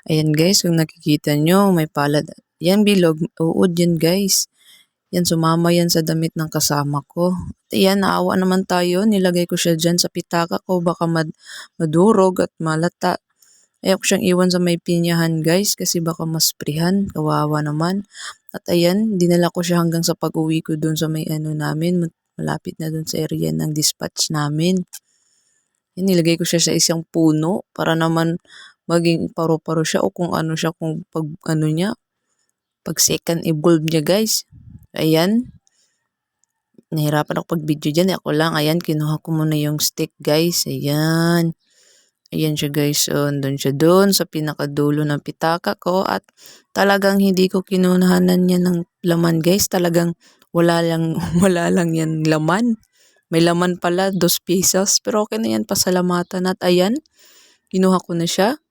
Ayan guys, kung nakikita nyo, may palad. Yan bilog, uod yan guys. Yan, sumama yan sa damit ng kasama ko. At ayan, naawa naman tayo. Nilagay ko siya dyan sa pitaka ko. Baka madurog at malata. Ayaw ko siyang iwan sa may pinyahan guys kasi baka masprihan. Kawawa naman. At ayan, dinala ko siya hanggang sa pag-uwi ko dun sa may ano namin. Malapit na dun sa area ng dispatch namin. Yan, nilagay ko siya sa isang puno para naman maging paro-paro siya o kung ano siya, kung pag ano niya, pag second evolve niya guys. Ayan. Nahirapan ako pag-video dyan. Ako lang. Ayan, kinuha ko muna yung stick guys. Ayan. Ayan siya guys. So, doon siya doon sa pinakadulo ng pitaka ko. At talagang hindi ko kinunahanan yan ng laman guys. Talagang wala lang, wala lang yan laman. May laman pala, 2 pesos. Pero okay na yan, pasalamatan. At ayan, kinuha ko na siya.